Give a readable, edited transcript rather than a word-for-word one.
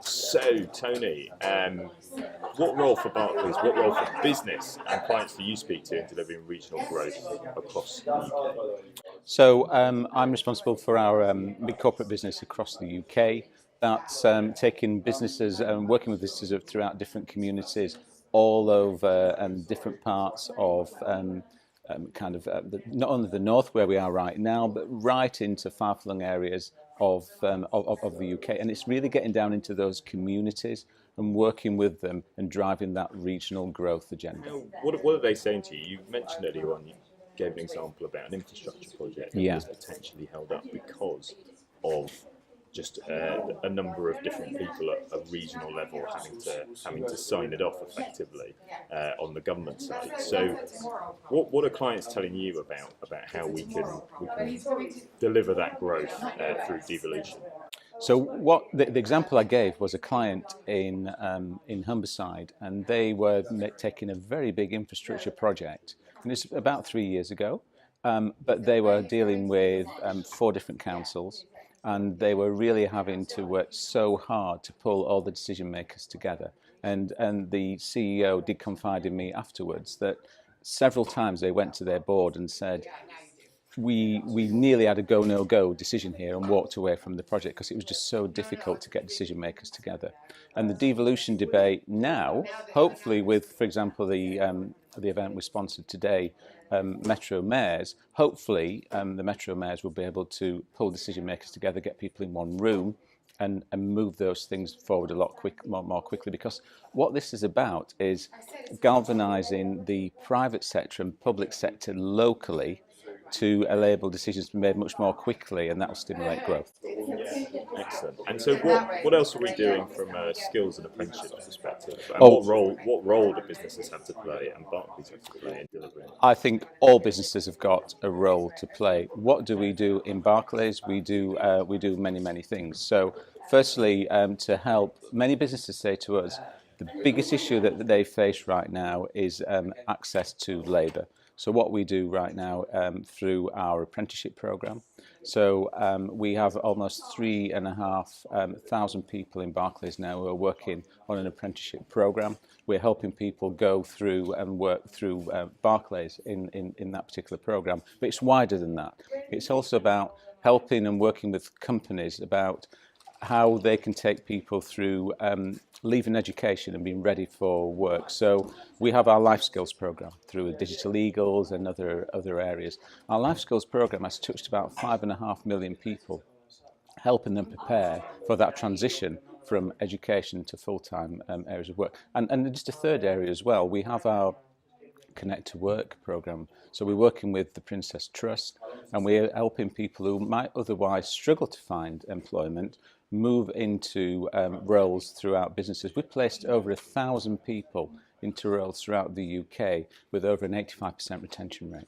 So, Tony, what role for Barclays, what role for business and clients do you speak to in delivering regional growth across the UK? So I'm responsible for our big corporate business across the UK. That's taking businesses and working with businesses throughout different communities, all over different parts of not only the north where we are right now, but right into far-flung areas of the UK. And it's really getting down into those communities and working with them and driving that regional growth agenda. Now, what are they saying to you? You mentioned earlier on, you gave an example about an infrastructure project that Yeah. was potentially held up because of just a number of different people at a regional level having to sign it off effectively on the government side. So, what are clients telling you about how we can deliver that growth through devolution? So what the example I gave was a client in Humberside, and they were taking a very big infrastructure project, and it's about 3 years ago. But they were dealing with 4 different councils, and they were really having to work so hard to pull all the decision makers together. And the CEO did confide in me afterwards that several times they went to their board and said, we nearly had a go no go decision here and walked away from the project because it was just so difficult to get decision makers together. And the devolution debate now, hopefully with, for example, the event we sponsored today, Metro Mayors, hopefully the Metro Mayors will be able to pull decision makers together, get people in one room, and move those things forward a lot more quickly, because what this is about is galvanising the private sector and public sector locally to enable decisions to be made much more quickly, and that will stimulate growth. Excellent. And so, what else are we doing from a skills and apprenticeship perspective? And Oh. what role do businesses have to play and Barclays have to play in delivering? I think all businesses have got a role to play. What do we do in Barclays? We do many things. So, firstly, to help, many businesses say to us, the biggest issue that they face right now is access to labour. So what we do right now through our apprenticeship programme. So we have almost 3,500 people in Barclays now who are working on an apprenticeship programme. We're helping people go through and work through Barclays in that particular programme. But it's wider than that. It's also about helping and working with companies about how they can take people through leaving education and being ready for work. So we have our life skills program through Digital Eagles and other areas. Our life skills program has touched about 5.5 million people, helping them prepare for that transition from education to full-time areas of work. And just a third area as well, we have our Connect to Work program. So we're working with the Princess Trust, and we're helping people who might otherwise struggle to find employment move into roles throughout businesses. We've placed over 1,000 people into roles throughout the UK with over an 85% retention rate.